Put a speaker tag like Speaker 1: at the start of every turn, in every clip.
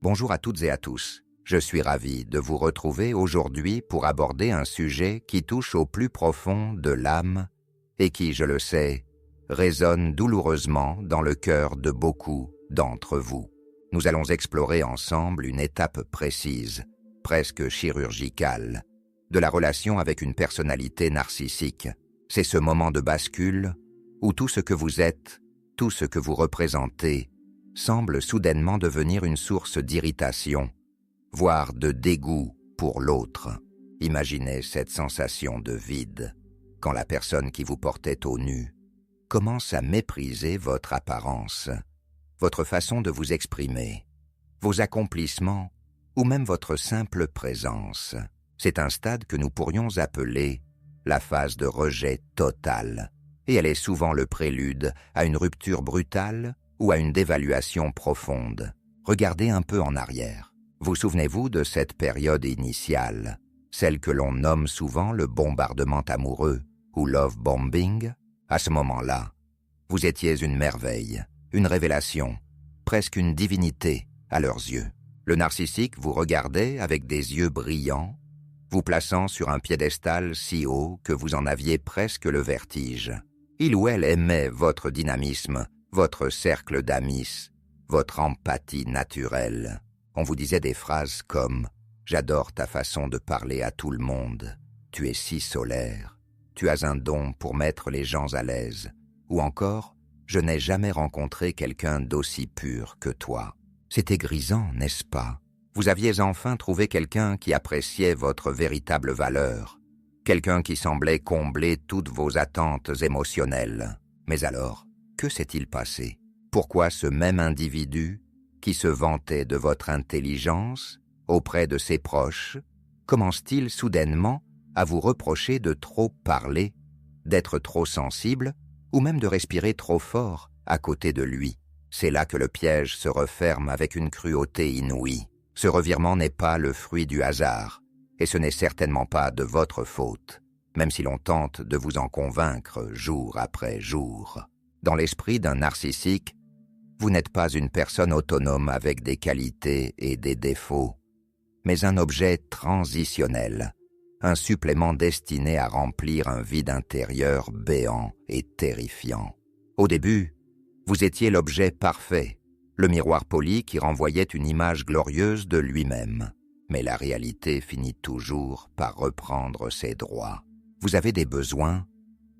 Speaker 1: Bonjour à toutes et à tous. Je suis ravi de vous retrouver aujourd'hui pour aborder un sujet qui touche au plus profond de l'âme et qui, je le sais, résonne douloureusement dans le cœur de beaucoup d'entre vous. Nous allons explorer ensemble une étape précise, presque chirurgicale, de la relation avec une personnalité narcissique. C'est ce moment de bascule où tout ce que vous êtes, tout ce que vous représentez, semble soudainement devenir une source d'irritation, voire de dégoût pour l'autre. Imaginez cette sensation de vide, quand la personne qui vous portait au nu commence à mépriser votre apparence, votre façon de vous exprimer, vos accomplissements ou même votre simple présence. C'est un stade que nous pourrions appeler la phase de rejet total, et elle est souvent le prélude à une rupture brutale ou à une dévaluation profonde. Regardez un peu en arrière. Vous souvenez-vous de cette période initiale, celle que l'on nomme souvent le bombardement amoureux ou love bombing? À ce moment-là, vous étiez une merveille, une révélation, presque une divinité à leurs yeux. Le narcissique vous regardait avec des yeux brillants, vous plaçant sur un piédestal si haut que vous en aviez presque le vertige. Il ou elle aimait votre dynamisme, votre cercle d'amis, votre empathie naturelle. On vous disait des phrases comme « J'adore ta façon de parler à tout le monde. Tu es si solaire. Tu as un don pour mettre les gens à l'aise. » Ou encore « Je n'ai jamais rencontré quelqu'un d'aussi pur que toi. » C'était grisant, n'est-ce pas? Vous aviez enfin trouvé quelqu'un qui appréciait votre véritable valeur, quelqu'un qui semblait combler toutes vos attentes émotionnelles. Mais alors, que s'est-il passé? Pourquoi ce même individu, qui se vantait de votre intelligence auprès de ses proches, commence-t-il soudainement à vous reprocher de trop parler, d'être trop sensible, ou même de respirer trop fort à côté de lui? C'est là que le piège se referme avec une cruauté inouïe. Ce revirement n'est pas le fruit du hasard, et ce n'est certainement pas de votre faute, même si l'on tente de vous en convaincre jour après jour. Dans l'esprit d'un narcissique, vous n'êtes pas une personne autonome avec des qualités et des défauts, mais un objet transitionnel, un supplément destiné à remplir un vide intérieur béant et terrifiant. Au début, vous étiez l'objet parfait, le miroir poli qui renvoyait une image glorieuse de lui-même. Mais la réalité finit toujours par reprendre ses droits. Vous avez des besoins,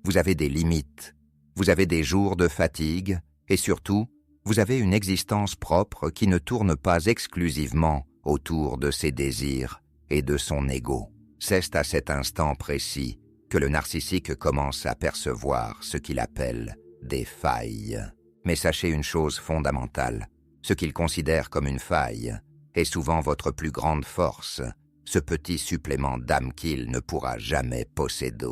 Speaker 1: vous avez des limites, vous avez des jours de fatigue, et surtout, vous avez une existence propre qui ne tourne pas exclusivement autour de ses désirs et de son ego. C'est à cet instant précis que le narcissique commence à percevoir ce qu'il appelle des failles. Mais sachez une chose fondamentale, ce qu'il considère comme une faille est souvent votre plus grande force, ce petit supplément d'âme qu'il ne pourra jamais posséder.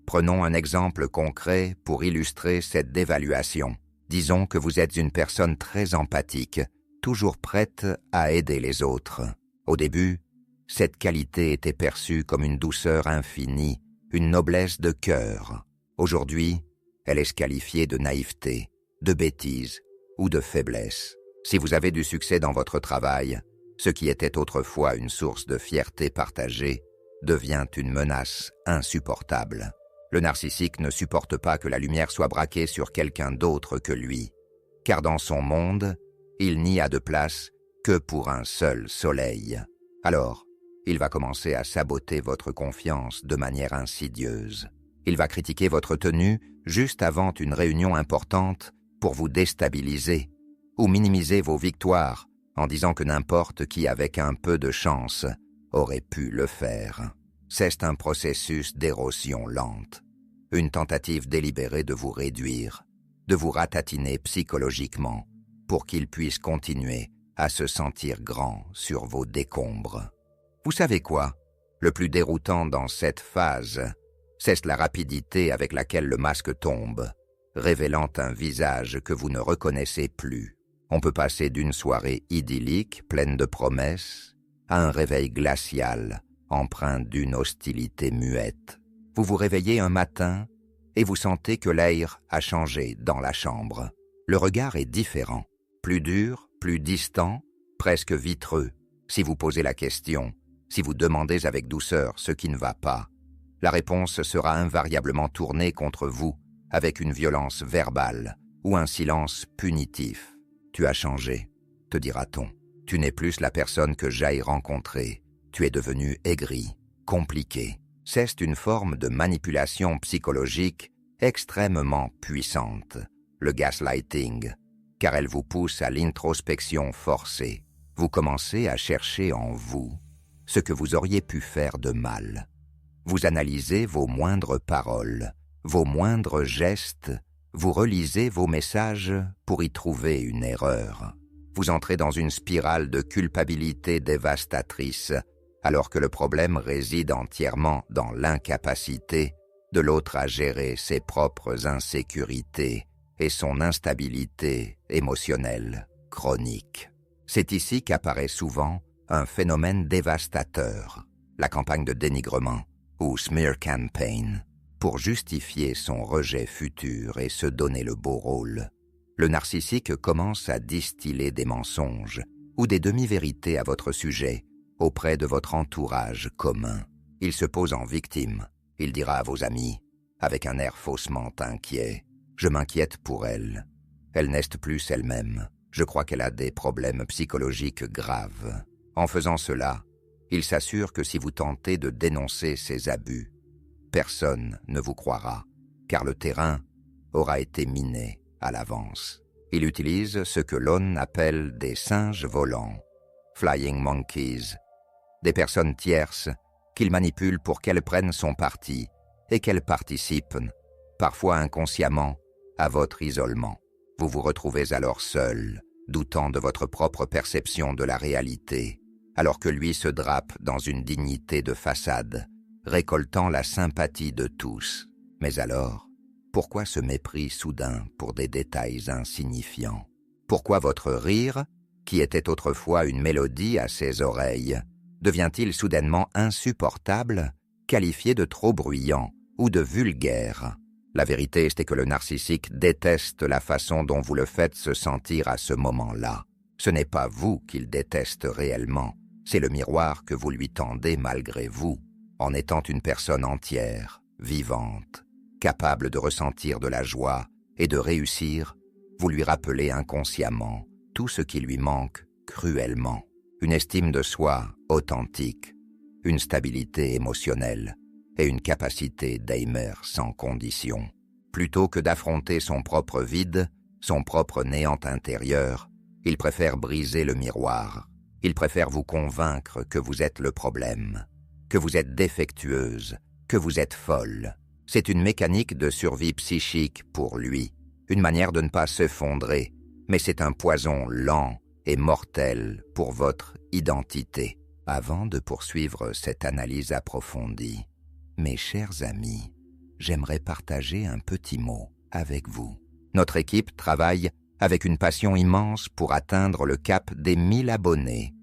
Speaker 1: Prenons un exemple concret pour illustrer cette dévaluation. Disons que vous êtes une personne très empathique, toujours prête à aider les autres. Au début, cette qualité était perçue comme une douceur infinie, une noblesse de cœur. Aujourd'hui, elle est qualifiée de naïveté, de bêtise ou de faiblesse. Si vous avez du succès dans votre travail, ce qui était autrefois une source de fierté partagée devient une menace insupportable. Le narcissique ne supporte pas que la lumière soit braquée sur quelqu'un d'autre que lui, car dans son monde, il n'y a de place que pour un seul soleil. Alors, il va commencer à saboter votre confiance de manière insidieuse. Il va critiquer votre tenue juste avant une réunion importante pour vous déstabiliser ou minimiser vos victoires en disant que n'importe qui avec un peu de chance aurait pu le faire. C'est un processus d'érosion lente, une tentative délibérée de vous réduire, de vous ratatiner psychologiquement pour qu'il puisse continuer à se sentir grand sur vos décombres. Vous savez quoi? Le plus déroutant dans cette phase, c'est la rapidité avec laquelle le masque tombe, révélant un visage que vous ne reconnaissez plus. On peut passer d'une soirée idyllique, pleine de promesses, à un réveil glacial, empreint d'une hostilité muette. Vous vous réveillez un matin et vous sentez que l'air a changé dans la chambre. Le regard est différent, plus dur, plus distant, presque vitreux, si vous posez la question, si vous demandez avec douceur ce qui ne va pas. La réponse sera invariablement tournée contre vous, avec une violence verbale ou un silence punitif. « Tu as changé », te dira-t-on. « Tu n'es plus la personne que j'aille rencontrer. Tu es devenu aigri, compliqué. » C'est une forme de manipulation psychologique extrêmement puissante, le gaslighting, car elle vous pousse à l'introspection forcée. Vous commencez à chercher en vous ce que vous auriez pu faire de mal. Vous analysez vos moindres paroles, vos moindres gestes, vous relisez vos messages pour y trouver une erreur. Vous entrez dans une spirale de culpabilité dévastatrice, alors que le problème réside entièrement dans l'incapacité de l'autre à gérer ses propres insécurités et son instabilité émotionnelle chronique. C'est ici qu'apparaît souvent un phénomène dévastateur, la campagne de dénigrement ou smear campaign, pour justifier son rejet futur et se donner le beau rôle. Le narcissique commence à distiller des mensonges ou des demi-vérités à votre sujet auprès de votre entourage commun. Il se pose en victime. Il dira à vos amis, avec un air faussement inquiet, « Je m'inquiète pour elle. Elle n'est plus elle-même. Je crois qu'elle a des problèmes psychologiques graves. » En faisant cela, il s'assure que si vous tentez de dénoncer ses abus, personne ne vous croira, car le terrain aura été miné à l'avance. Il utilise ce que l'on appelle des singes volants, flying monkeys, des personnes tierces qu'il manipule pour qu'elles prennent son parti et qu'elles participent, parfois inconsciemment, à votre isolement. Vous vous retrouvez alors seul, doutant de votre propre perception de la réalité, alors que lui se drape dans une dignité de façade, récoltant la sympathie de tous. Mais alors, pourquoi ce mépris soudain pour des détails insignifiants? Pourquoi votre rire, qui était autrefois une mélodie à ses oreilles, devient-il soudainement insupportable, qualifié de trop bruyant ou de vulgaire? La vérité, c'est que le narcissique déteste la façon dont vous le faites se sentir à ce moment-là. Ce n'est pas vous qu'il déteste réellement, c'est le miroir que vous lui tendez malgré vous, en étant une personne entière, vivante, capable de ressentir de la joie et de réussir. Vous lui rappelez inconsciemment tout ce qui lui manque cruellement. Une estime de soi authentique, une stabilité émotionnelle et une capacité d'aimer sans condition. Plutôt que d'affronter son propre vide, son propre néant intérieur, il préfère briser le miroir. Il préfère vous convaincre que vous êtes le problème, que vous êtes défectueuse, que vous êtes folle. C'est une mécanique de survie psychique pour lui, une manière de ne pas s'effondrer, mais c'est un poison lent et mortel pour votre identité. Avant de poursuivre cette analyse approfondie, mes chers amis, j'aimerais partager un petit mot avec vous. Notre équipe travaille avec une passion immense pour atteindre le cap des 1000 abonnés,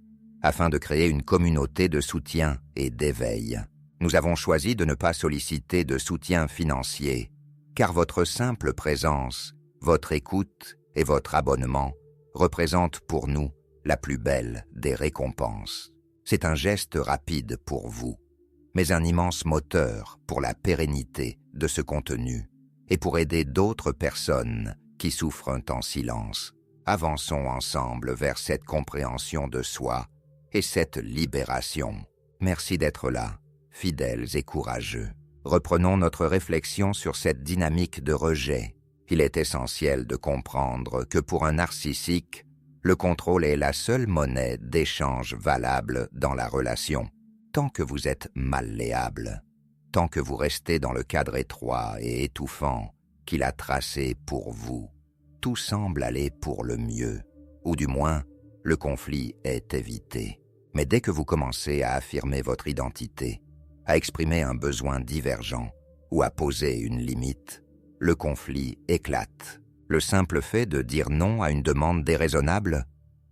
Speaker 1: afin de créer une communauté de soutien et d'éveil. Nous avons choisi de ne pas solliciter de soutien financier, car votre simple présence, votre écoute et votre abonnement représentent pour nous la plus belle des récompenses. C'est un geste rapide pour vous, mais un immense moteur pour la pérennité de ce contenu et pour aider d'autres personnes qui souffrent en silence. Avançons ensemble vers cette compréhension de soi et cette libération. Merci d'être là, fidèles et courageux. Reprenons notre réflexion sur cette dynamique de rejet. Il est essentiel de comprendre que pour un narcissique, le contrôle est la seule monnaie d'échange valable dans la relation. Tant que vous êtes malléable, tant que vous restez dans le cadre étroit et étouffant qu'il a tracé pour vous, tout semble aller pour le mieux, ou du moins, le conflit est évité. Mais dès que vous commencez à affirmer votre identité, à exprimer un besoin divergent ou à poser une limite, le conflit éclate. Le simple fait de dire non à une demande déraisonnable,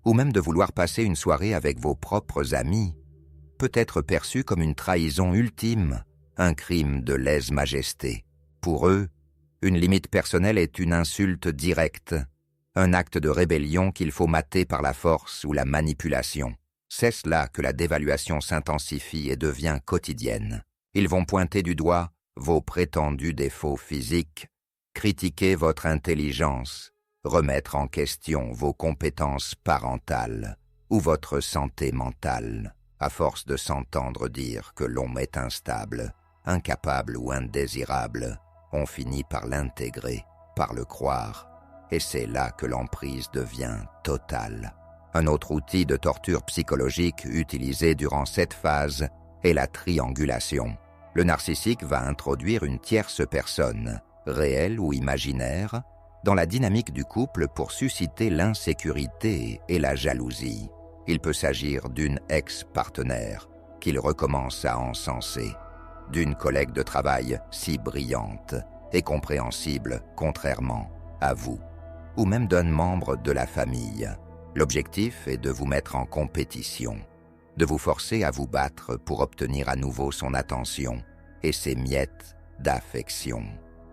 Speaker 1: ou même de vouloir passer une soirée avec vos propres amis, peut être perçu comme une trahison ultime, un crime de lèse-majesté. Pour eux, une limite personnelle est une insulte directe, un acte de rébellion qu'il faut mater par la force ou la manipulation. C'est là que la dévaluation s'intensifie et devient quotidienne. Ils vont pointer du doigt vos prétendus défauts physiques, critiquer votre intelligence, remettre en question vos compétences parentales ou votre santé mentale, à force de s'entendre dire que l'homme est instable, incapable ou indésirable. On finit par l'intégrer, par le croire, et c'est là que l'emprise devient totale. Un autre outil de torture psychologique utilisé durant cette phase est la triangulation. Le narcissique va introduire une tierce personne, réelle ou imaginaire, dans la dynamique du couple pour susciter l'insécurité et la jalousie. Il peut s'agir d'une ex-partenaire qu'il recommence à encenser, d'une collègue de travail si brillante et compréhensible contrairement à vous, ou même d'un membre de la famille. L'objectif est de vous mettre en compétition, de vous forcer à vous battre pour obtenir à nouveau son attention et ses miettes d'affection.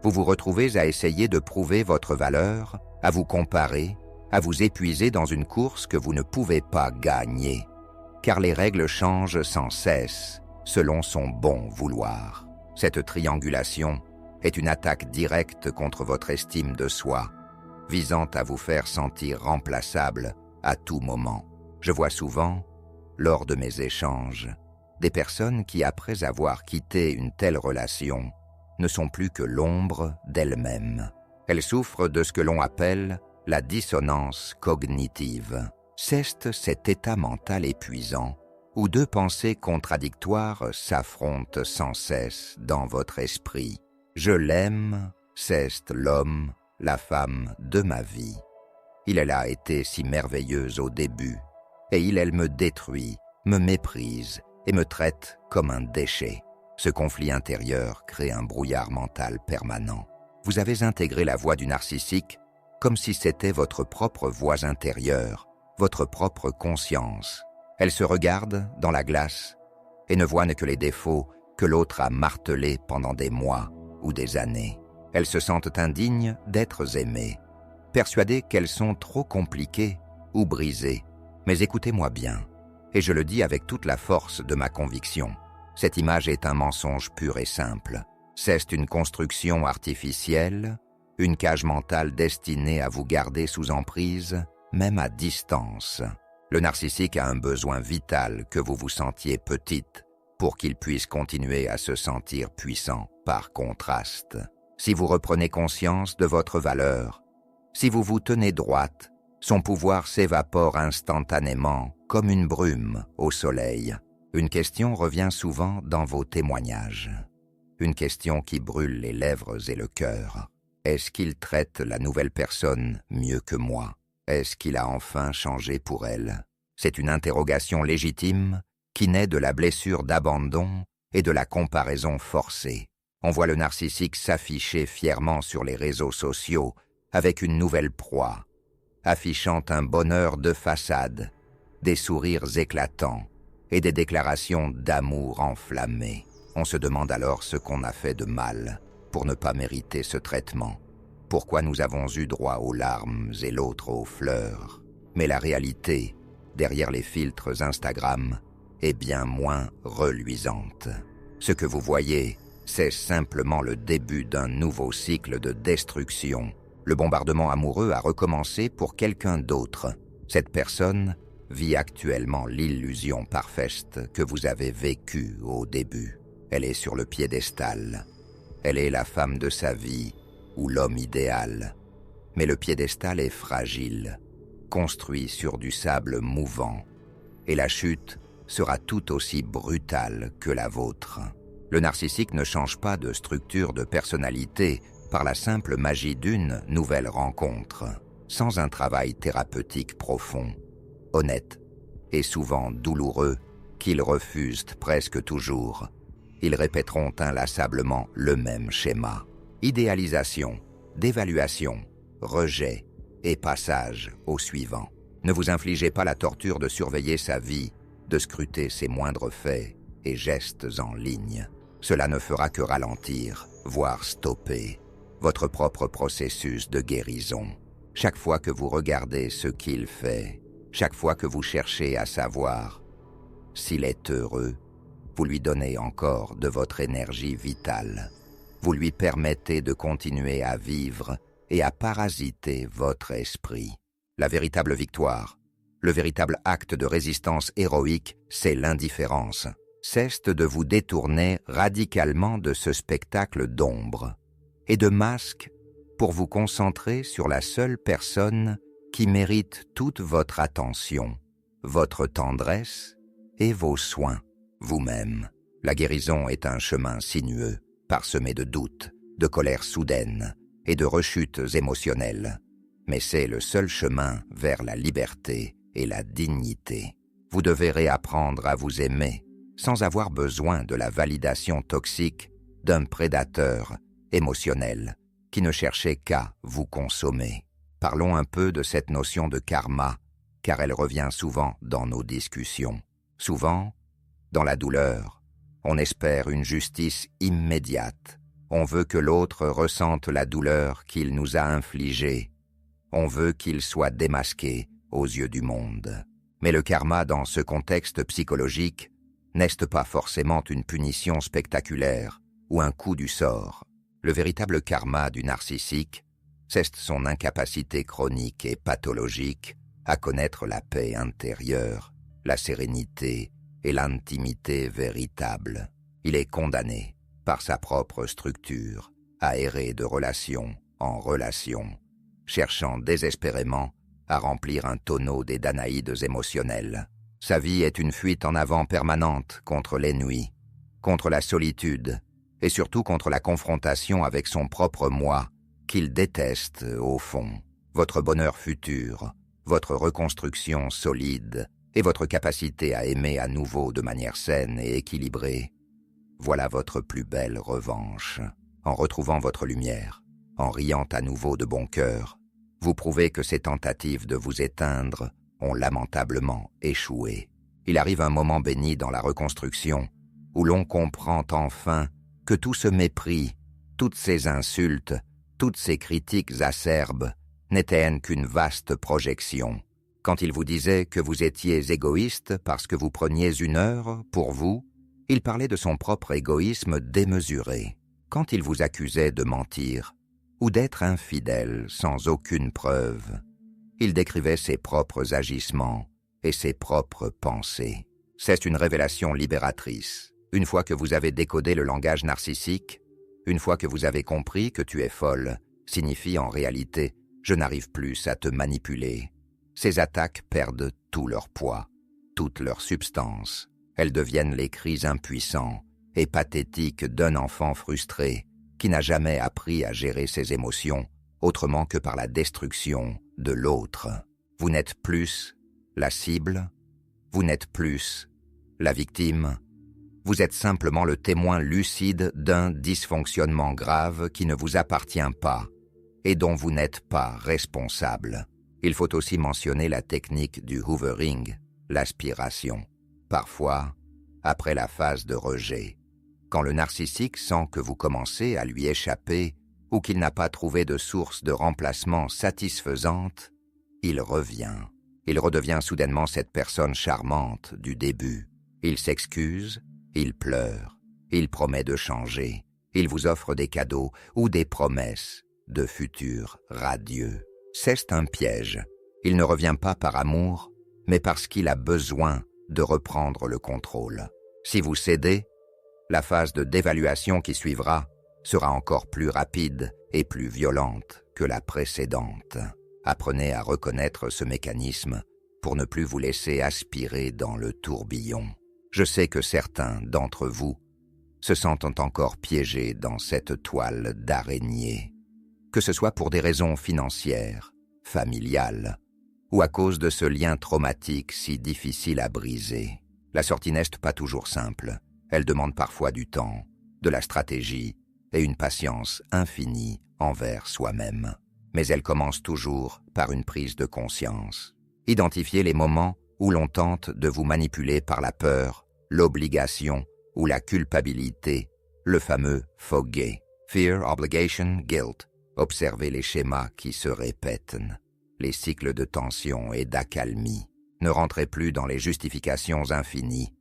Speaker 1: Vous vous retrouvez à essayer de prouver votre valeur, à vous comparer, à vous épuiser dans une course que vous ne pouvez pas gagner, car les règles changent sans cesse, selon son bon vouloir. Cette triangulation est une attaque directe contre votre estime de soi, visant à vous faire sentir remplaçable à tout moment. Je vois souvent, lors de mes échanges, des personnes qui, après avoir quitté une telle relation, ne sont plus que l'ombre d'elles-mêmes. Elles souffrent de ce que l'on appelle la dissonance cognitive. C'est cet état mental épuisant où deux pensées contradictoires s'affrontent sans cesse dans votre esprit. Je l'aime, c'est l'homme, la femme de ma vie. Elle a été si merveilleuse au début, et elle me détruit, me méprise et me traite comme un déchet. Ce conflit intérieur crée un brouillard mental permanent. Vous avez intégré la voix du narcissique comme si c'était votre propre voix intérieure, votre propre conscience. Elle se regarde dans la glace et ne voit que les défauts que l'autre a martelés pendant des mois ou des années. Elles se sentent indignes d'être aimées, persuadées qu'elles sont trop compliquées ou brisées. Mais écoutez-moi bien, et je le dis avec toute la force de ma conviction. Cette image est un mensonge pur et simple. C'est une construction artificielle, une cage mentale destinée à vous garder sous emprise, même à distance. Le narcissique a un besoin vital que vous vous sentiez petite pour qu'il puisse continuer à se sentir puissant par contraste. Si vous reprenez conscience de votre valeur, si vous vous tenez droite, son pouvoir s'évapore instantanément comme une brume au soleil. Une question revient souvent dans vos témoignages. Une question qui brûle les lèvres et le cœur. Est-ce qu'il traite la nouvelle personne mieux que moi? Est-ce qu'il a enfin changé pour elle? C'est une interrogation légitime qui naît de la blessure d'abandon et de la comparaison forcée. On voit le narcissique s'afficher fièrement sur les réseaux sociaux avec une nouvelle proie, affichant un bonheur de façade, des sourires éclatants et des déclarations d'amour enflammées. On se demande alors ce qu'on a fait de mal pour ne pas mériter ce traitement. Pourquoi nous avons eu droit aux larmes et l'autre aux fleurs? Mais la réalité, derrière les filtres Instagram, est bien moins reluisante. Ce que vous voyez, c'est simplement le début d'un nouveau cycle de destruction. Le bombardement amoureux a recommencé pour quelqu'un d'autre. Cette personne vit actuellement l'illusion parfaite que vous avez vécue au début. Elle est sur le piédestal. Elle est la femme de sa vie ou l'homme idéal. Mais le piédestal est fragile, construit sur du sable mouvant, et la chute sera tout aussi brutale que la vôtre. Le narcissique ne change pas de structure de personnalité par la simple magie d'une nouvelle rencontre, sans un travail thérapeutique profond, honnête et souvent douloureux, qu'ils refusent presque toujours. Ils répéteront inlassablement le même schéma. Idéalisation, dévaluation, rejet et passage au suivant. Ne vous infligez pas la torture de surveiller sa vie, de scruter ses moindres faits et gestes en ligne. Cela ne fera que ralentir, voire stopper, votre propre processus de guérison. chaque fois que vous regardez ce qu'il fait, chaque fois que vous cherchez à savoir s'il est heureux, vous lui donnez encore de votre énergie vitale. Vous lui permettez de continuer à vivre et à parasiter votre esprit. La véritable victoire, le véritable acte de résistance héroïque, c'est l'indifférence. Cesse de vous détourner radicalement de ce spectacle d'ombre et de masques pour vous concentrer sur la seule personne qui mérite toute votre attention, votre tendresse et vos soins, vous-même. La guérison est un chemin sinueux, parsemé de doutes, de colères soudaines et de rechutes émotionnelles. Mais c'est le seul chemin vers la liberté et la dignité. Vous devez réapprendre à vous aimer sans avoir besoin de la validation toxique d'un prédateur émotionnel qui ne cherchait qu'à vous consommer. Parlons un peu de cette notion de karma, car elle revient souvent dans nos discussions. Souvent, dans la douleur, on espère une justice immédiate. On veut que l'autre ressente la douleur qu'il nous a infligée. On veut qu'il soit démasqué aux yeux du monde. Mais le karma, dans ce contexte psychologique, n'est pas forcément une punition spectaculaire ou un coup du sort. Le véritable karma du narcissique, c'est son incapacité chronique et pathologique à connaître la paix intérieure, la sérénité et l'intimité véritable. Il est condamné, par sa propre structure, à errer de relation en relation, cherchant désespérément à remplir un tonneau des Danaïdes émotionnelles. Sa vie est une fuite en avant permanente contre l'ennui, contre la solitude et surtout contre la confrontation avec son propre moi, qu'il déteste au fond. Votre bonheur futur, votre reconstruction solide et votre capacité à aimer à nouveau de manière saine et équilibrée, voilà votre plus belle revanche. En retrouvant votre lumière, en riant à nouveau de bon cœur, vous prouvez que ces tentatives de vous éteindre ont lamentablement échoué. Il arrive un moment béni dans la reconstruction où l'on comprend enfin que tout ce mépris, toutes ces insultes, toutes ces critiques acerbes n'étaient qu'une vaste projection. Quand il vous disait que vous étiez égoïste parce que vous preniez une heure pour vous, il parlait de son propre égoïsme démesuré. Quand il vous accusait de mentir ou d'être infidèle sans aucune preuve, il décrivait ses propres agissements et ses propres pensées. C'est une révélation libératrice. Une fois que vous avez décodé le langage narcissique, une fois que vous avez compris que tu es folle, signifie en réalité « je n'arrive plus à te manipuler ». Ces attaques perdent tout leur poids, toute leur substance. Elles deviennent les cris impuissants et pathétiques d'un enfant frustré qui n'a jamais appris à gérer ses émotions autrement que par la destruction de l'autre. Vous n'êtes plus la cible, vous n'êtes plus la victime, vous êtes simplement le témoin lucide d'un dysfonctionnement grave qui ne vous appartient pas et dont vous n'êtes pas responsable. Il faut aussi mentionner la technique du hoovering, l'aspiration. Parfois, après la phase de rejet, quand le narcissique sent que vous commencez à lui échapper ou qu'il n'a pas trouvé de source de remplacement satisfaisante, il revient. Il redevient soudainement cette personne charmante du début. Il s'excuse, il pleure, il promet de changer, il vous offre des cadeaux ou des promesses de futurs radieux. C'est un piège. Il ne revient pas par amour, mais parce qu'il a besoin de reprendre le contrôle. Si vous cédez, la phase de dévaluation qui suivra sera encore plus rapide et plus violente que la précédente. Apprenez à reconnaître ce mécanisme pour ne plus vous laisser aspirer dans le tourbillon. Je sais que certains d'entre vous se sentent encore piégés dans cette toile d'araignée, que ce soit pour des raisons financières, familiales, ou à cause de ce lien traumatique si difficile à briser. La sortie n'est pas toujours simple. Elle demande parfois du temps, de la stratégie et une patience infinie envers soi-même. Mais elle commence toujours par une prise de conscience. Identifiez les moments où l'on tente de vous manipuler par la peur, l'obligation ou la culpabilité, le fameux foguet. Fear, obligation, guilt. Observez les schémas qui se répètent. les cycles de tension et d'accalmie. Ne rentrez plus dans les justifications infinies.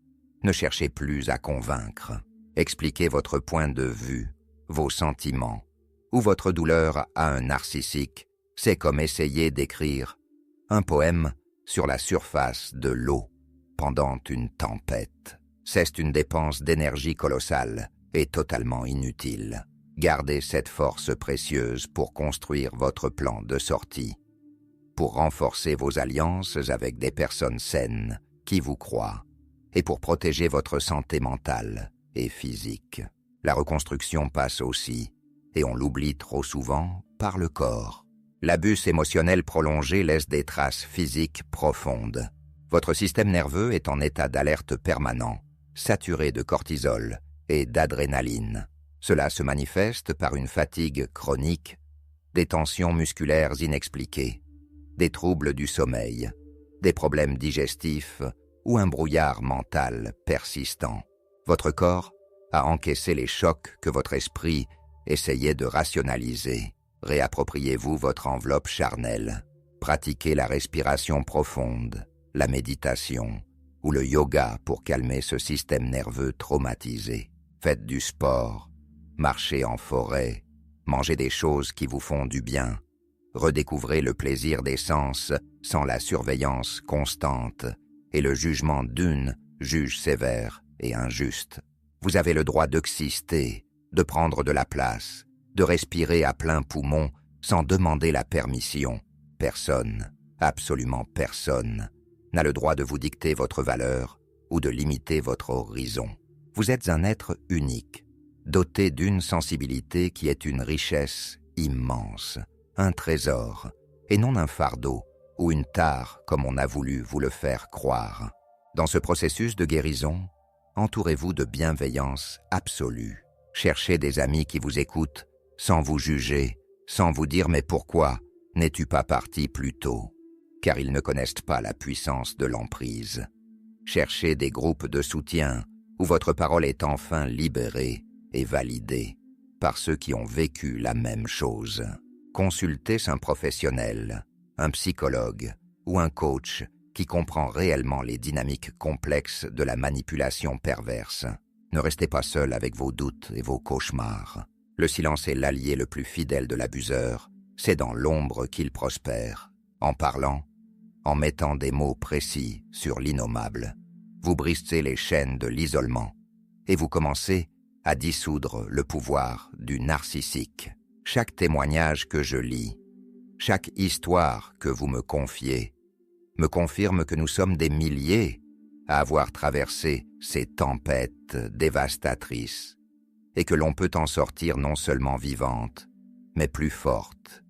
Speaker 1: Ne cherchez plus à convaincre. Expliquez votre point de vue, vos sentiments, ou votre douleur à un narcissique. C'est comme essayer d'écrire un poème sur la surface de l'eau pendant une tempête. C'est une dépense d'énergie colossale et totalement inutile. Gardez cette force précieuse pour construire votre plan de sortie, pour renforcer vos alliances avec des personnes saines qui vous croient et pour protéger votre santé mentale et physique. La reconstruction passe aussi, et on l'oublie trop souvent, par le corps. L'abus émotionnel prolongé laisse des traces physiques profondes. Votre système nerveux est en état d'alerte permanent, saturé de cortisol et d'adrénaline. Cela se manifeste par une fatigue chronique, des tensions musculaires inexpliquées, des troubles du sommeil, des problèmes digestifs ou un brouillard mental persistant. Votre corps a encaissé les chocs que votre esprit essayait de rationaliser. Réappropriez-vous votre enveloppe charnelle. Pratiquez la respiration profonde, la méditation ou le yoga pour calmer ce système nerveux traumatisé. Faites du sport, marchez en forêt, mangez des choses qui vous font du bien. Redécouvrez le plaisir des sens sans la surveillance constante et le jugement d'une juge sévère et injuste. Vous avez le droit d'exister, de prendre de la place, de respirer à plein poumon sans demander la permission. Personne, absolument personne, n'a le droit de vous dicter votre valeur ou de limiter votre horizon. Vous êtes un être unique, doté d'une sensibilité qui est une richesse immense, un trésor, et non un fardeau ou une tare comme on a voulu vous le faire croire. Dans ce processus de guérison, entourez-vous de bienveillance absolue. Cherchez des amis qui vous écoutent sans vous juger, sans vous dire « mais pourquoi n'es-tu pas parti plus tôt ?» car ils ne connaissent pas la puissance de l'emprise. Cherchez des groupes de soutien où votre parole est enfin libérée et validée par ceux qui ont vécu la même chose. Consultez un professionnel, un psychologue ou un coach qui comprend réellement les dynamiques complexes de la manipulation perverse. Ne restez pas seul avec vos doutes et vos cauchemars. Le silence est l'allié le plus fidèle de l'abuseur. C'est dans l'ombre qu'il prospère. En parlant, en mettant des mots précis sur l'innommable, vous brisez les chaînes de l'isolement et vous commencez à dissoudre le pouvoir du narcissique. Chaque témoignage que je lis, chaque histoire que vous me confiez, me confirme que nous sommes des milliers à avoir traversé ces tempêtes dévastatrices et que l'on peut en sortir non seulement vivante, mais plus forte,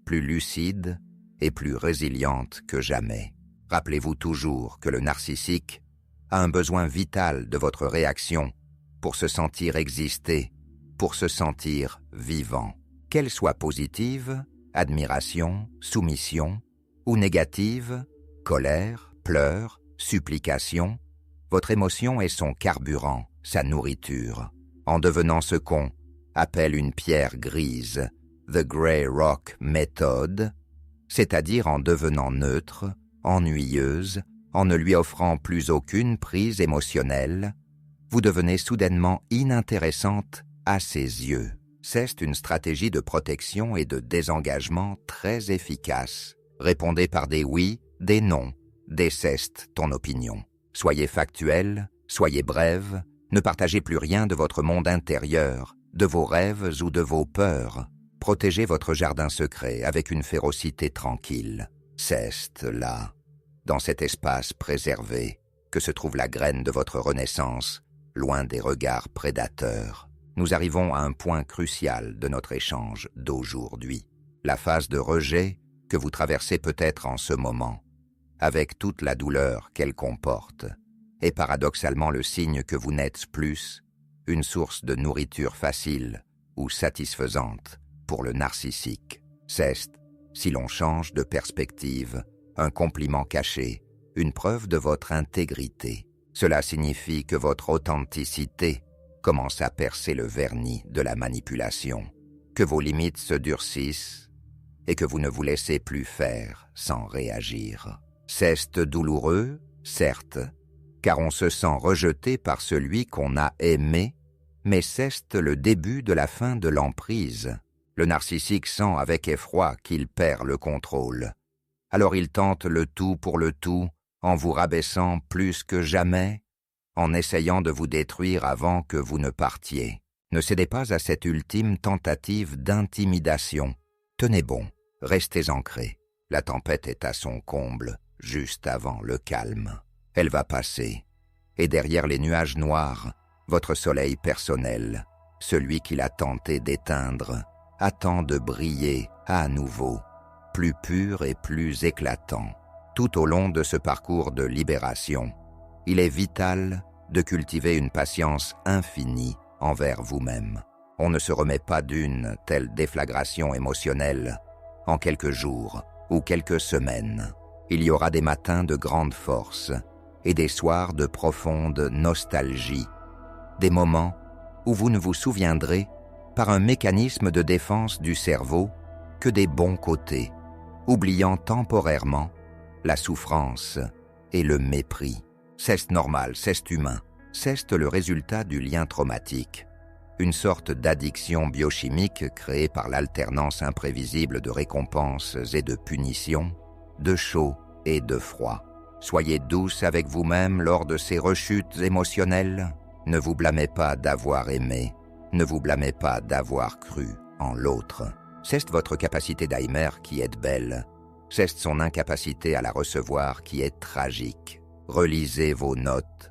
Speaker 1: plus lucide et plus résiliente que jamais. Rappelez-vous toujours que le narcissique a un besoin vital de votre réaction pour se sentir exister, pour se sentir vivant. Qu'elle soit positive, admiration, soumission, ou négative, colère, pleurs, supplication, votre émotion est son carburant, sa nourriture. En devenant ce qu'on appelle une pierre grise, The Grey Rock Method, c'est-à-dire en devenant neutre, ennuyeuse, en ne lui offrant plus aucune prise émotionnelle, vous devenez soudainement inintéressante à ses yeux. C'est une stratégie de protection et de désengagement très efficace. Répondez par des oui, des non, déceste ton opinion. Soyez factuel, soyez brève, ne partagez plus rien de votre monde intérieur, de vos rêves ou de vos peurs. Protégez votre jardin secret avec une férocité tranquille. C'est là, dans cet espace préservé, que se trouve la graine de votre renaissance, loin des regards prédateurs. Nous arrivons à un point crucial de notre échange d'aujourd'hui. La phase de rejet que vous traversez peut-être en ce moment, avec toute la douleur qu'elle comporte, est paradoxalement le signe que vous n'êtes plus une source de nourriture facile ou satisfaisante pour le narcissique. C'est, si l'on change de perspective, un compliment caché, une preuve de votre intégrité. Cela signifie que votre authenticité commence à percer le vernis de la manipulation, que vos limites se durcissent et que vous ne vous laissez plus faire sans réagir. C'est douloureux, certes, car on se sent rejeté par celui qu'on a aimé, mais c'est le début de la fin de l'emprise. Le narcissique sent avec effroi qu'il perd le contrôle. Alors il tente le tout pour le tout, en vous rabaissant plus que jamais, en essayant de vous détruire avant que vous ne partiez. Ne cédez pas à cette ultime tentative d'intimidation. Tenez bon, restez ancrés. La tempête est à son comble, juste avant le calme. Elle va passer, et derrière les nuages noirs, votre soleil personnel, celui qu'il a tenté d'éteindre, attend de briller à nouveau, plus pur et plus éclatant. Tout au long de ce parcours de libération, il est vital de cultiver une patience infinie envers vous-même. On ne se remet pas d'une telle déflagration émotionnelle en quelques jours ou quelques semaines. Il y aura des matins de grande force et des soirs de profonde nostalgie, des moments où vous ne vous souviendrez, par un mécanisme de défense du cerveau, que des bons côtés, oubliant temporairement la souffrance et le mépris. C'est normal, c'est humain, c'est le résultat du lien traumatique, une sorte d'addiction biochimique créée par l'alternance imprévisible de récompenses et de punitions, de chaud et de froid. Soyez douce avec vous-même lors de ces rechutes émotionnelles. Ne vous blâmez pas d'avoir aimé, ne vous blâmez pas d'avoir cru en l'autre. C'est votre capacité d'Aimer qui est belle, c'est son incapacité à la recevoir qui est tragique. Relisez vos notes,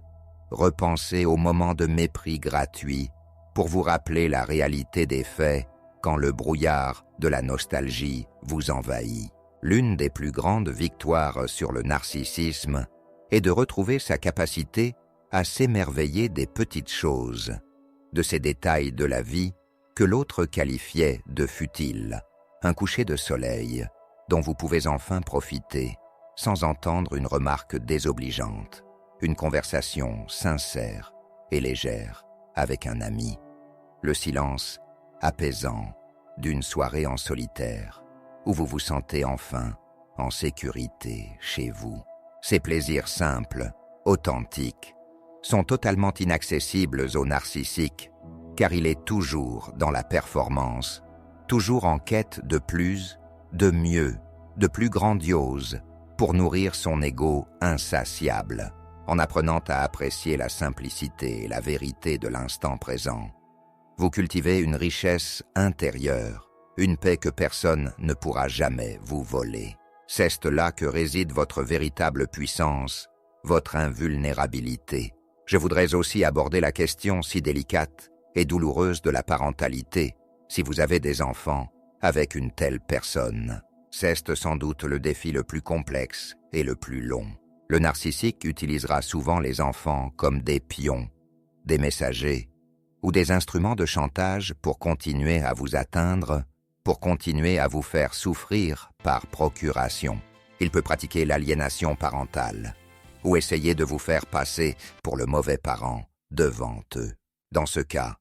Speaker 1: repensez aux moments de mépris gratuit pour vous rappeler la réalité des faits quand le brouillard de la nostalgie vous envahit. L'une des plus grandes victoires sur le narcissisme est de retrouver sa capacité à s'émerveiller des petites choses, de ces détails de la vie que l'autre qualifiait de futiles. Un coucher de soleil dont vous pouvez enfin profiter sans entendre une remarque désobligeante, une conversation sincère et légère avec un ami, le silence apaisant d'une soirée en solitaire où vous vous sentez enfin en sécurité chez vous. Ces plaisirs simples, authentiques, sont totalement inaccessibles aux narcissiques, car il est toujours dans la performance, toujours en quête de plus, de mieux, de plus grandiose, pour nourrir son ego insatiable, en apprenant à apprécier la simplicité et la vérité de l'instant présent. Vous cultivez une richesse intérieure, une paix que personne ne pourra jamais vous voler. C'est là que réside votre véritable puissance, votre invulnérabilité. Je voudrais aussi aborder la question si délicate et douloureuse de la parentalité, si vous avez des enfants avec une telle personne. C'est sans doute le défi le plus complexe et le plus long. Le narcissique utilisera souvent les enfants comme des pions, des messagers ou des instruments de chantage pour continuer à vous atteindre, pour continuer à vous faire souffrir par procuration. Il peut pratiquer l'aliénation parentale ou essayer de vous faire passer pour le mauvais parent devant eux. Dans ce cas,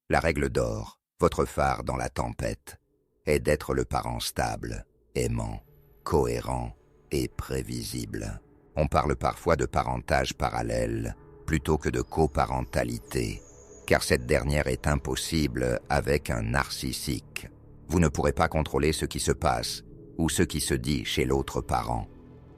Speaker 1: la règle d'or, votre phare dans la tempête, est d'être le parent stable, aimant, cohérent et prévisible. On parle parfois de parentage parallèle plutôt que de coparentalité, car cette dernière est impossible avec un narcissique. Vous ne pourrez pas contrôler ce qui se passe ou ce qui se dit chez l'autre parent,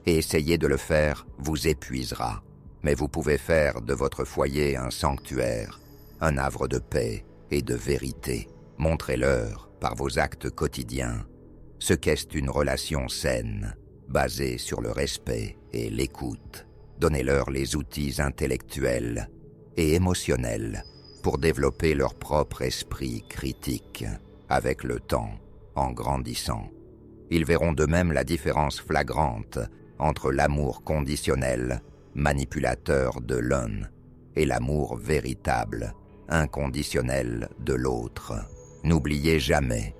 Speaker 1: et essayer de le faire vous épuisera. Mais vous pouvez faire de votre foyer un sanctuaire, un havre de paix et de vérité. Montrez-leur, par vos actes quotidiens, ce qu'est une relation saine, basée sur le respect et l'écoute. Donnez-leur les outils intellectuels et émotionnels pour développer leur propre esprit critique. Avec le temps, en grandissant, ils verront de même la différence flagrante entre l'amour conditionnel, manipulateur de l'un, et l'amour véritable, inconditionnel de l'autre. N'oubliez jamais,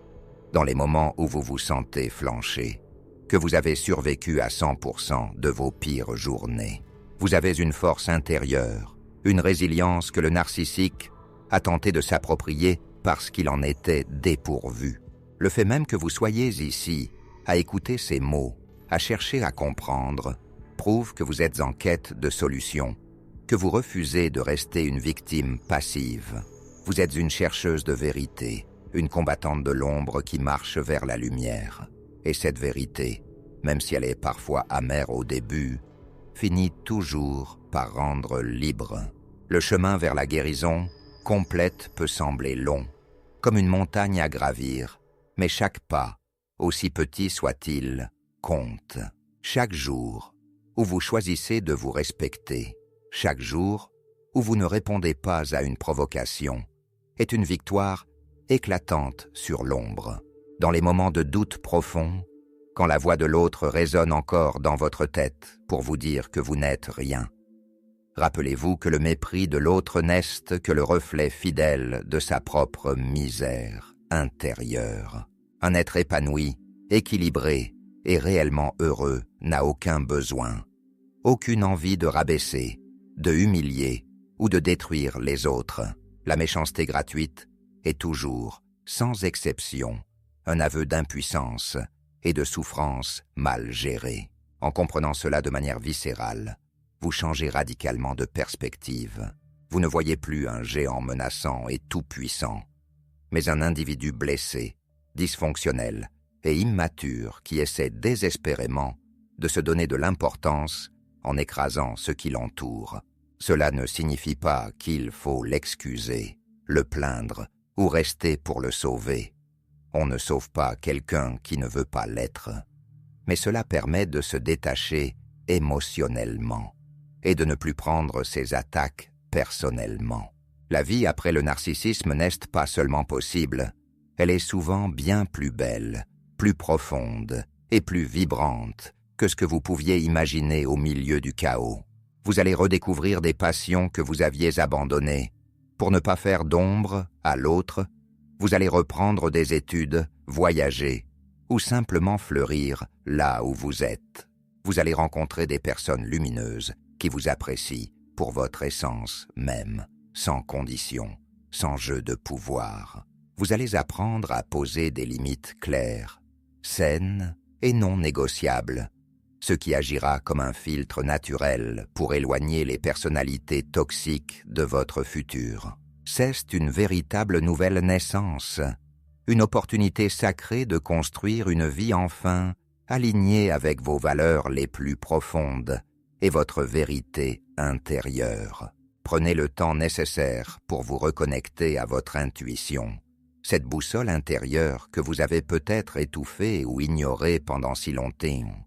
Speaker 1: dans les moments où vous vous sentez flancher, que vous avez survécu à 100% de vos pires journées. Vous avez une force intérieure, une résilience que le narcissique a tenté de s'approprier parce qu'il en était dépourvu. Le fait même que vous soyez ici, à écouter ces mots, à chercher à comprendre, prouve que vous êtes en quête de solutions, que vous refusez de rester une victime passive. Vous êtes une chercheuse de vérité, une combattante de l'ombre qui marche vers la lumière. Et cette vérité, même si elle est parfois amère au début, finit toujours par rendre libre. Le chemin vers la guérison complète peut sembler long, comme une montagne à gravir, mais chaque pas, aussi petit soit-il, compte. Chaque jour où vous choisissez de vous respecter, chaque jour où vous ne répondez pas à une provocation, est une victoire éclatante sur l'ombre. Dans les moments de doute profond, quand la voix de l'autre résonne encore dans votre tête pour vous dire que vous n'êtes rien, rappelez-vous que le mépris de l'autre n'est que le reflet fidèle de sa propre misère intérieure. Un être épanoui, équilibré et réellement heureux n'a aucun besoin, aucune envie de rabaisser, de humilier ou de détruire les autres. La méchanceté gratuite est toujours, sans exception, un aveu d'impuissance et de souffrance mal gérée. En comprenant cela de manière viscérale, vous changez radicalement de perspective. Vous ne voyez plus un géant menaçant et tout-puissant, mais un individu blessé, dysfonctionnel et immature qui essaie désespérément de se donner de l'importance en écrasant ce qui l'entoure. Cela ne signifie pas qu'il faut l'excuser, le plaindre ou rester pour le sauver. On ne sauve pas quelqu'un qui ne veut pas l'être, mais cela permet de se détacher émotionnellement et de ne plus prendre ses attaques personnellement. La vie après le narcissisme n'est pas seulement possible, elle est souvent bien plus belle, plus profonde et plus vibrante que ce que vous pouviez imaginer au milieu du chaos. Vous allez redécouvrir des passions que vous aviez abandonnées. Pour ne pas faire d'ombre à l'autre, vous allez reprendre des études, voyager ou simplement fleurir là où vous êtes. Vous allez rencontrer des personnes lumineuses qui vous apprécient pour votre essence même, sans condition, sans jeu de pouvoir. Vous allez apprendre à poser des limites claires, saines et non négociables, ce qui agira comme un filtre naturel pour éloigner les personnalités toxiques de votre futur. C'est une véritable nouvelle naissance, une opportunité sacrée de construire une vie enfin alignée avec vos valeurs les plus profondes et votre vérité intérieure. Prenez le temps nécessaire pour vous reconnecter à votre intuition. Cette boussole intérieure que vous avez peut-être étouffée ou ignorée pendant si longtemps,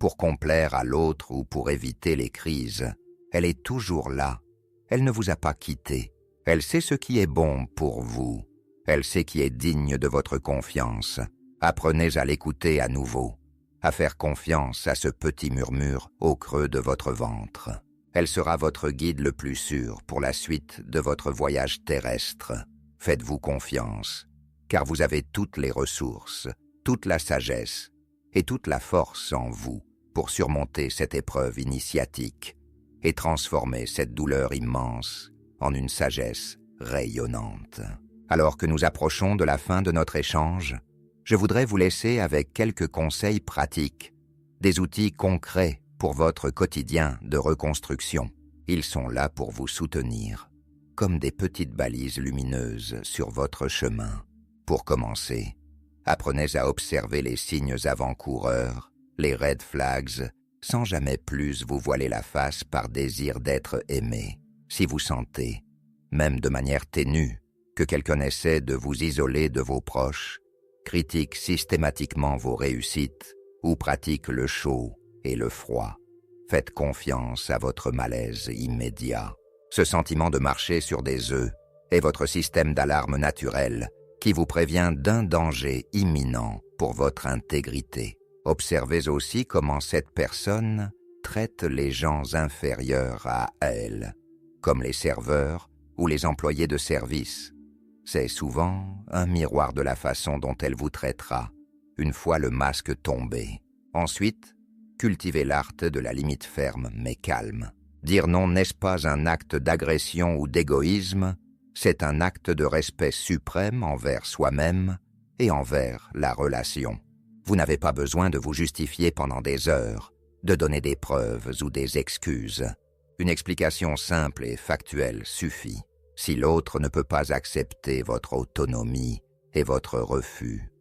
Speaker 1: pour complaire à l'autre ou pour éviter les crises, elle est toujours là. Elle ne vous a pas quitté. Elle sait ce qui est bon pour vous. Elle sait qui est digne de votre confiance. Apprenez à l'écouter à nouveau, à faire confiance à ce petit murmure au creux de votre ventre. Elle sera votre guide le plus sûr pour la suite de votre voyage terrestre. Faites-vous confiance, car vous avez toutes les ressources, toute la sagesse et toute la force en vous pour surmonter cette épreuve initiatique et transformer cette douleur immense en une sagesse rayonnante. Alors que nous approchons de la fin de notre échange, je voudrais vous laisser avec quelques conseils pratiques, des outils concrets pour votre quotidien de reconstruction. Ils sont là pour vous soutenir, comme des petites balises lumineuses sur votre chemin. Pour commencer, apprenez à observer les signes avant-coureurs, les red flags, sans jamais plus vous voiler la face par désir d'être aimé. Si vous sentez, même de manière ténue, que quelqu'un essaie de vous isoler de vos proches, critique systématiquement vos réussites ou pratique le chaud et le froid, faites confiance à votre malaise immédiat. Ce sentiment de marcher sur des œufs est votre système d'alarme naturel qui vous prévient d'un danger imminent pour votre intégrité. Observez aussi comment cette personne traite les gens inférieurs à elle, comme les serveurs ou les employés de service. C'est souvent un miroir de la façon dont elle vous traitera, une fois le masque tombé. Ensuite, cultivez l'art de la limite ferme mais calme. Dire non n'est pas un acte d'agression ou d'égoïsme, c'est un acte de respect suprême envers soi-même et envers la relation. Vous n'avez pas besoin de vous justifier pendant des heures, de donner des preuves ou des excuses. Une explication simple et factuelle suffit. Si l'autre ne peut pas accepter votre autonomie et votre refus,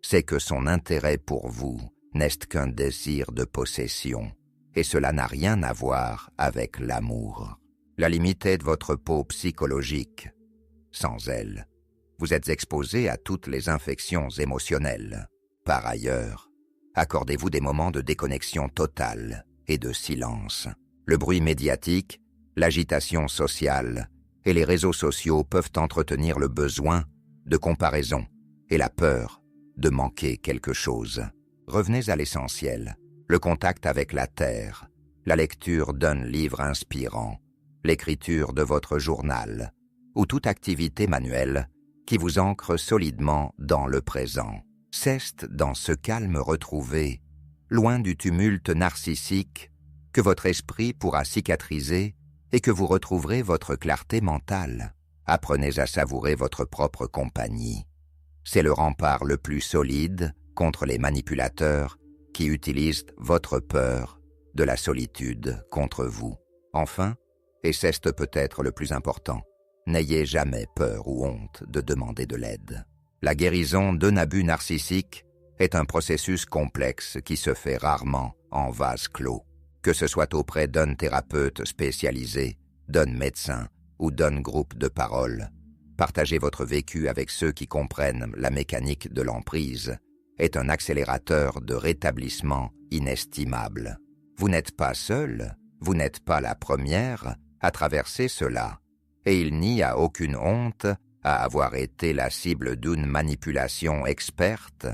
Speaker 1: c'est que son intérêt pour vous n'est qu'un désir de possession, et cela n'a rien à voir avec l'amour. La limite est de votre peau psychologique. Sans elle, vous êtes exposé à toutes les infections émotionnelles. Par ailleurs, accordez-vous des moments de déconnexion totale et de silence. Le bruit médiatique, l'agitation sociale et les réseaux sociaux peuvent entretenir le besoin de comparaison et la peur de manquer quelque chose. Revenez à l'essentiel, le contact avec la terre, la lecture d'un livre inspirant, l'écriture de votre journal ou toute activité manuelle qui vous ancre solidement dans le présent. C'est dans ce calme retrouvé, loin du tumulte narcissique, que votre esprit pourra cicatriser et que vous retrouverez votre clarté mentale. Apprenez à savourer votre propre compagnie. C'est le rempart le plus solide contre les manipulateurs qui utilisent votre peur de la solitude contre vous. Enfin, et c'est peut-être le plus important, n'ayez jamais peur ou honte de demander de l'aide. La guérison d'un abus narcissique est un processus complexe qui se fait rarement en vase clos. Que ce soit auprès d'un thérapeute spécialisé, d'un médecin ou d'un groupe de parole, partagez votre vécu avec ceux qui comprennent la mécanique de l'emprise est un accélérateur de rétablissement inestimable. Vous n'êtes pas seul, vous n'êtes pas la première à traverser cela, et il n'y a aucune honte à avoir été la cible d'une manipulation experte.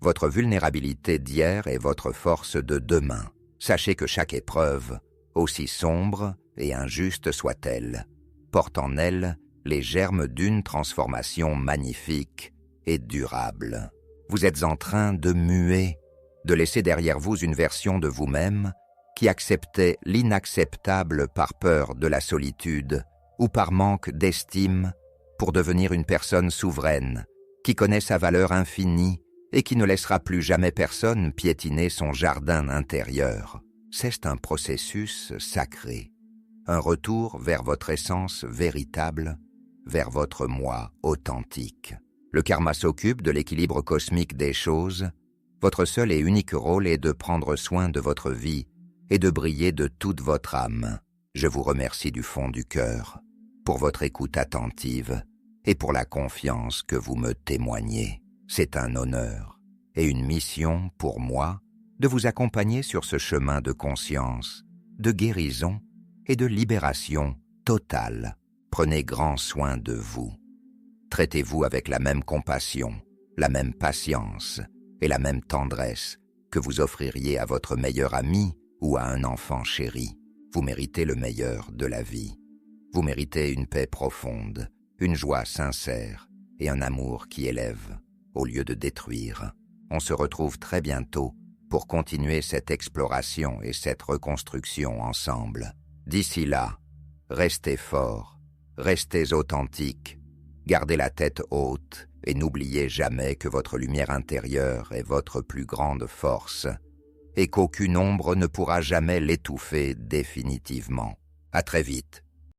Speaker 1: Votre vulnérabilité d'hier est votre force de demain. Sachez que chaque épreuve, aussi sombre et injuste soit-elle, porte en elle les germes d'une transformation magnifique et durable. Vous êtes en train de muer, de laisser derrière vous une version de vous-même qui acceptait l'inacceptable par peur de la solitude ou par manque d'estime pour devenir une personne souveraine, qui connaît sa valeur infinie et qui ne laissera plus jamais personne piétiner son jardin intérieur. C'est un processus sacré, un retour vers votre essence véritable, vers votre moi authentique. Le karma s'occupe de l'équilibre cosmique des choses. Votre seul et unique rôle est de prendre soin de votre vie et de briller de toute votre âme. Je vous remercie du fond du cœur pour votre écoute attentive et pour la confiance que vous me témoignez. C'est un honneur et une mission pour moi de vous accompagner sur ce chemin de conscience, de guérison et de libération totale. Prenez grand soin de vous. Traitez-vous avec la même compassion, la même patience et la même tendresse que vous offririez à votre meilleur ami ou à un enfant chéri. Vous méritez le meilleur de la vie. Vous méritez une paix profonde, une joie sincère et un amour qui élève au lieu de détruire. On se retrouve très bientôt pour continuer cette exploration et cette reconstruction ensemble. D'ici là, restez forts, restez authentiques, gardez la tête haute et n'oubliez jamais que votre lumière intérieure est votre plus grande force et qu'aucune ombre ne pourra jamais l'étouffer définitivement. À très vite.